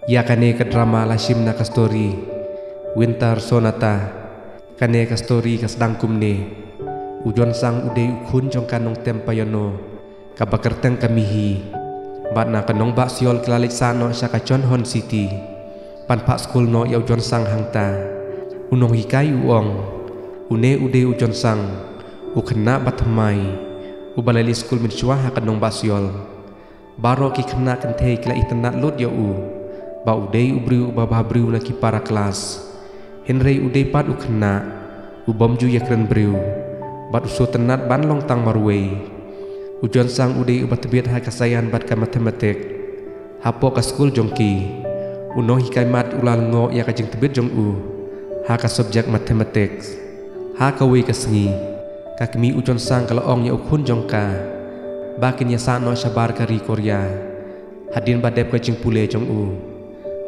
Ya kane ka drama lashim na ka story Winter Sonata kane ka story ka sedangkum ne ujon sang udei ukhun jong kanong tempayano ka bakerteng kamihi bat na kanong ba siol klalik sano sa ka John Hon City pan pak school no ya ujon sang hangta unong hikai uong une udei ujon sang ukena batmai ubalali school min chua ha kanong ba siol baro ki kena kentei kila itena lut ya ba udei ubriu ba babriu na ki para kelas Henry udei pat ukena ubom ju yakren briu bat usu tenat ban long tang marwei ujon sang udei ubat biat ha kasayan bat ka matematik hapo ka school jongki uno hikai mat ulal ngo ya ka jeng tebit jong ha ka subjek matematik ha ka wei ka sengi ka kemi ujon sang kalaong ya ukhun jongka bakin ya sano sabar ka ri Korea hadin badep ka jeng pule jong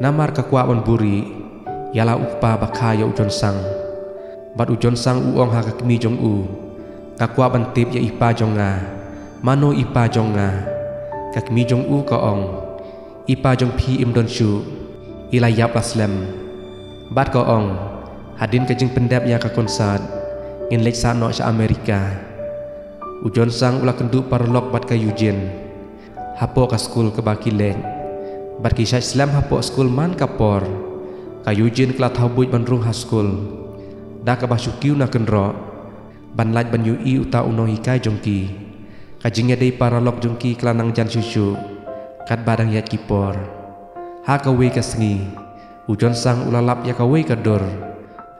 namar ka kwa on buri yala ukpa bakha ya ujon sang bat ujon sang uong ha ka kemi jong ka kwa ban tip ya ipa jonga mano ipa jonga ka kemi jong ka ong ipa jong phi im don shu ilayap laslam bat ka ong hadin ka jeng pendap ya ka konsert in lek sano sa Amerika ujon sang ula kendu parlok bat ka Eugene hapo ka school ka bakileng bat kisah Islam hapo school man kapor ka Eugene kla thabuj ban rung ha school da ka basukiu na kenro ban laj ban ui uta uno hikai jongki ka jingya dei paralok jongki klanang jan susu kat badang yat kipor ha ka we ka sengi ujon sang ulalap ya ka we ka dor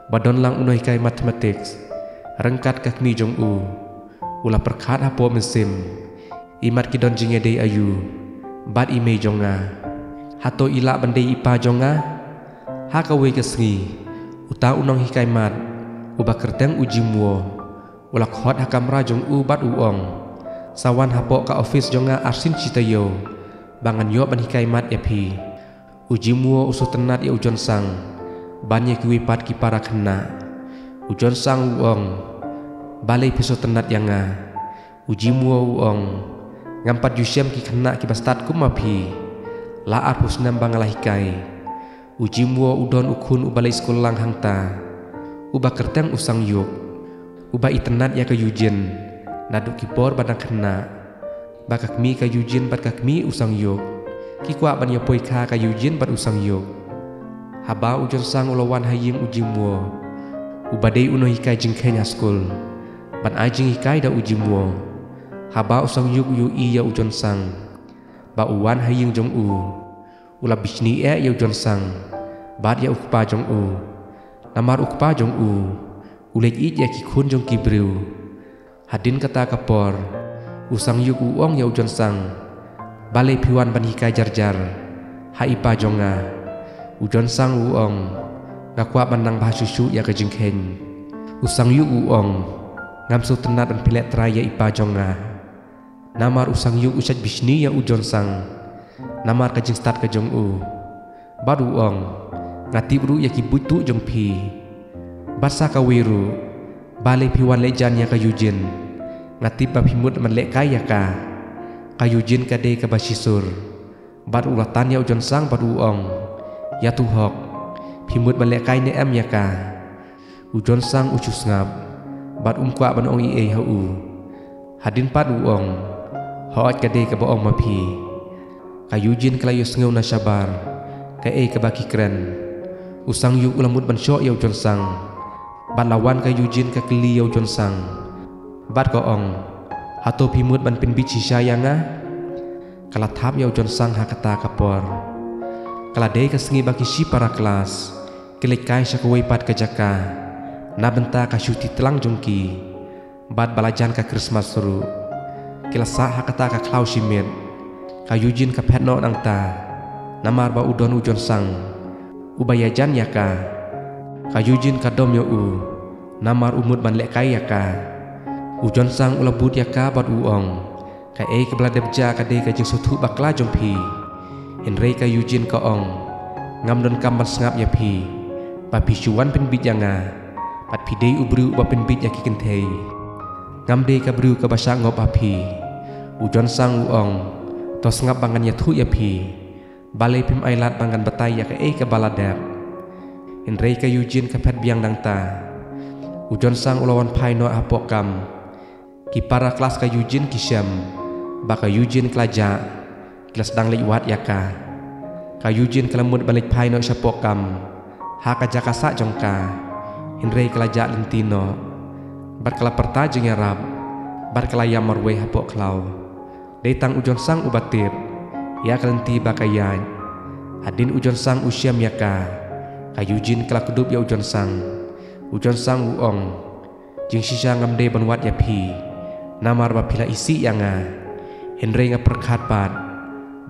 badon lang uno hikai mathematics rengkat ka kmi jong ula perkhat hapo mesim imat kidon jingya dei ayu bat ime jonga hato ila bandai ipa jonga ha ka we ka sengi uta unong hikai mat uba kerteng uji muo ula khot ha kamra jong bat uong sawan hapo ka office jonga arsin citayo bangan yo ban hikai mat ya phi uji muo usu tenat ya ujon sang banyak kiwi pat ki para kena ujon sang uong balai piso tenat yanga uji muo uong ngampat yusyam ki kena ki bastat kum maphi laar pusnam bangalahikai uji muo udon ukun ubalai sekolah lang hangta uba kerteng usang yuk uba itenat ya ke Eugene naduk kipor badang kena bakak mi ka Eugene bat kakmi usang yuk kikwa ban ya poika ka Eugene bat usang yuk haba ujon sang ulawan hayim uji muo uba dei uno hikai jingkenya school ban ajing hikai da uji muo haba usang yuk yu iya ujon sang ba uwan haying jong ula bisni ya ujon sang bat ya ukpa jong namar ukpa jong ulek it ya kikun jong kibriu hadin kata kapor usang yuk uong ya ujon sang balai piwan ban hikai jarjar ha ipa jonga ujon sang uong ngakwa banang bahasusu ya kejengkhen usang yuk uong ngamsu tenat dan pilet traya ipa jonga namar usang yuk usat bisni ya ujon sang namar kajing start ka jong baru uong ngati bru ya kibutu jong pi basa ka wiru balai piwan lejan ya ka Eugene ngati ba pimut man lek kaya ka Eugene ka de ka basisur bat ulatan ya ujon sang baru uong ya tuhok pimut man lek kai ne em ya ka ujon sang ucus ngap bat kwa ban ong i ha hadin pat uong hoat ka de ka boong mapi ka Eugene klayus ngeu na sabar ka ka baki kren usang yuk ulamut ban syok ya ujon sang bat lawan ka Eugene ka kli ya ujon sang bat ka ong hato pimut ban pin bici sayanga kala thap ya ujon sang ha kata kapor kala de ka sengi baki si para kelas kelik kai sa kuwei pat ka jaka na benta ka syuti telang jongki bat balajan ka Christmas suru kila sa hakata ka klau simit ka Eugene ka petno nang ta namar ba udon ujon sang ubayajan ya ka Eugene ka dom yo namar umut ban lek kai ya ka ujon sang ulabut ya ka bat uong ka ka bladeb ja ka de ka jing sotu bakla jompi Henry ka Eugene ka ong ngam don kam ban sngap ya pi pa pisuan pen bit yanga pat pidei ubru ba pen bit ya ki kentei ngam de ka bru ka basa ngop api ujon sang uong tos ngap bangan ya thu ya pi balai pim ailat bangan batai ya ke baladep Henry ka Eugene ka pet biang dang ta ujon sang ulawan pai no apok kam ki para kelas ka Eugene kisyam baka Eugene kelaja kelas dang liwat ya ka Eugene kelamut balik pai no syapok kam ha ka jakasa jongka Henry kelaja lentino bar kala perta jeung yarab bar kala yamarwe hapok klau datang ujon sang ubatip ya kalenti bakayan adin ujon sang usyam ya ka Eugene kala kudup ya ujon sang uong jing sisa ngamde banwat ya pi namar bapila isi ya nga Henry nga perkat pat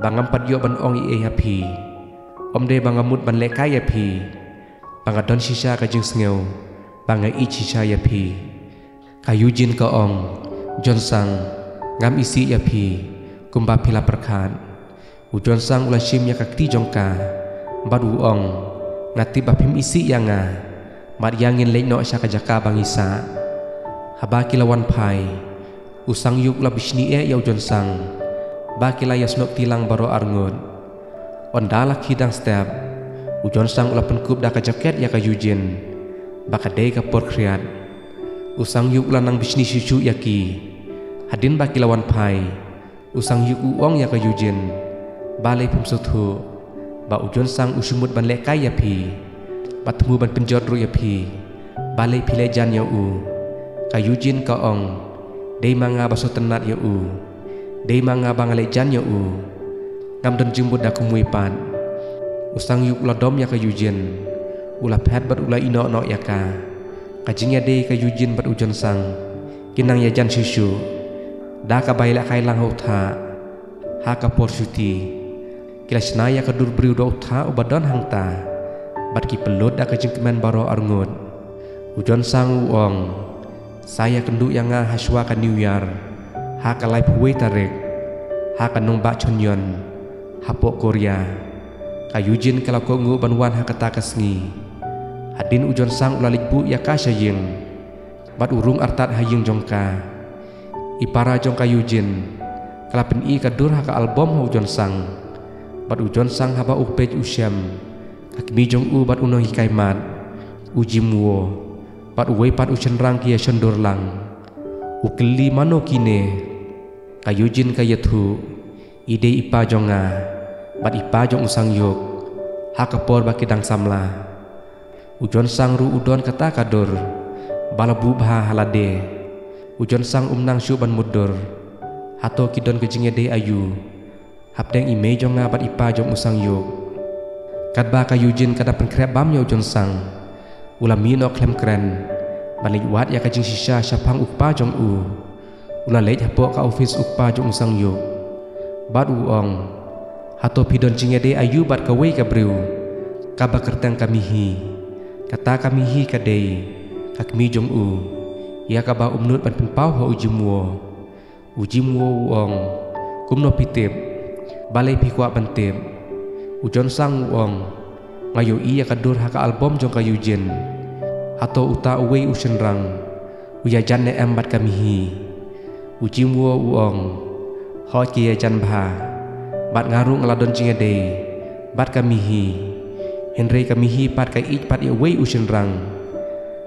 bangam pat yo ban ong ya pi omde bangamut ban lekay ya pi bangadon sisa ka jing sngew banga i sisa ya pi Eugene ka ong ujon sang ngam isi ya pi kumba pila perkat ujon sang ulasim ya kakti jongka bad uong ngati bapim isi yang nga mat yangin leino asya kajaka bangisa haba kilawan pai usang yuk labisni ya ujon sang ba kila yasnok tilang baro arngun ondala kidang step ujon sang ulapan kup da kajaket ya ka Eugene baka day ka por kriat usang yuk lanang bisni susu yaki hadin ba kilawan pai usang yuk uong ya ka Eugene balai pum sutu ba ujon sang usumut ban lekay ya pi batmu ban penjot ru ya pi balai pilejan ya ka Eugene ka ong dei manga baso tenat ya dei manga bangalejan ya ngam don jembut da kumuipan usang yuk lodom ya ka Eugene ula pet bat ula ino no ya ka kajingnya dei ka Eugene bat ujon sang kinang ya jan susu da ka baila kai lang hota ha ka por suti kila senaya kedur beriu do utha ubadon hangta bat ki pelot da kajing kemen baro arngut ujon sang uong saya kendu yang nga haswa ka New Year ha ka lai puwe tarik ha ka nong ba chonyon hapok Korea ka Eugene kala ko ngu banwan ha kata kasngi hadin ujon sang ulalik bu ya ka saying bat urung artat haying jongka ipara jongka Eugene kala pen i kadur ha ka album ha ujon sang bat ujon sang haba upej usyam kakmi jong bat unong hikai mat ujimwo bat uwe pat ucenrang kia cendor lang ukeli mano kine ka Eugene ka yathu ide ipa jonga bat ipa jong usang yok ha kapor bakidang samla ujon sang ru udon kata kadur balabu bha halade ujon sang umnang syuban mudur hato kidon kejingnya de ayu hapdeng ime jonga bat ipa jong usang yuk kadba ka Eugene kada penkrep bam ya ujon sang ulami no klem kren balik wat ya kajing sisa syapang ukpa jong ula leit hapo ka office ukpa jong usang yuk bat uong hato pidon jingnya de ayu bat kawe ka briu kaba kerteng kamihi kata kamihi kadei kakmi jong ya kaba umnut ban penpau ha ujimwo uong kumno pitip balai pikwa bantip ujon sang uong ngayo iya kadur haka album jong ka Eugene hato uta uwe usenrang uyajan ne embat kamihi ujimwo uong hot kia jan bha bat ngaru ngeladon jingede bat kamihi Henry kamihi pat kai ich pat uwe usenrang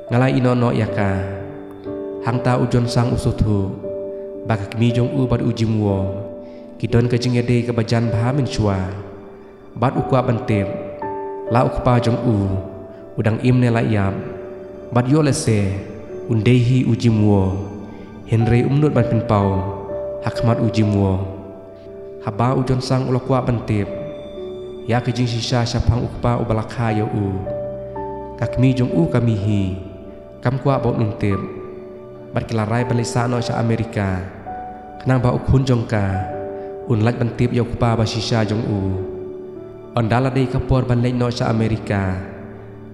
ngalai inono yaka hangta ujon sang usuthu baka kami jong bat ujimwo kidon kajingede kebajan bha menchua bat ukwa bantip la ukpa jong udang imne la yam bat yolese undehi ujimwo Henry umnut ban penpau hakmat ujimwo haba ujon sang ulakwa bantip ya kajing sisa syapang ukpa ubalakha ya kakmi jong kamihi kam kwa bot nuntip bat kilarai balisano sa Amerika kenang ba ukhun jongka unlak bantip ya ukpa ba sisa jong ondala dei kapor ban leino sa Amerika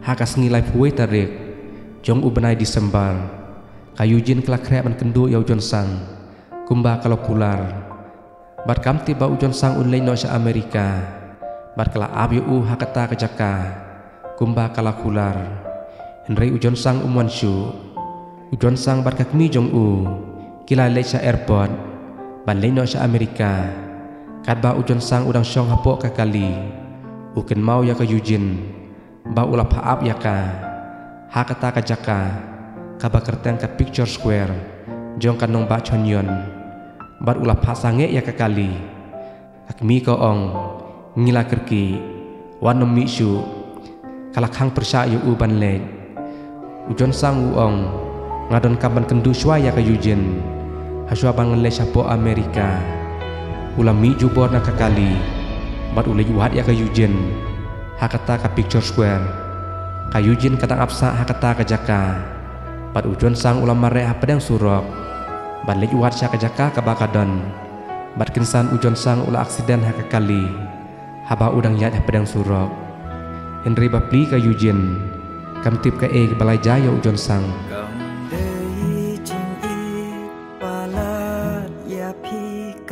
hakas ngilai puwe tarik jong benai Desember ka Eugene kelakre ban kendu ya ujon sang kumba kalau pular bat kamti ba ujon sang un leino sa Amerika bat kala ab yu hakata kajaka kumba kala kular Henry ujon sang umwanshu ujon sang bat kakmi jong kila le sa airport ban leino sa Amerika kat ba ujon sang udang syong hapok ka kali uken mau ya ka Eugene ba ula paap ya ka hakata ka jaka ka ba kerteng ka Picture Square jong kanong ba chonyon bat ula pasange ya ka kali akmi ko ong ngila kerki wanom mishu kalakhang persya yu uban le ujon sang uong ngadon kaban kendu shwa ya ka Eugene haswa bang le syapo Amerika ulam mi jubor na kakali bat ule yuhat ya ka Eugene hakata ka Picture Square ka Eugene katang apsa hakata ka jaka bat ujon sang ulam mare hapadang surok bat le yuhat sya ka jaka ka bakadon bat kinsan ujon sang ula aksiden hakakali haba udang yat hapadang surok Henry bapli ka Eugene kamtip ka balai jaya ujon sang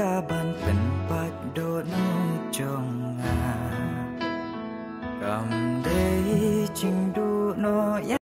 kaban penpat don jonga kam dei jing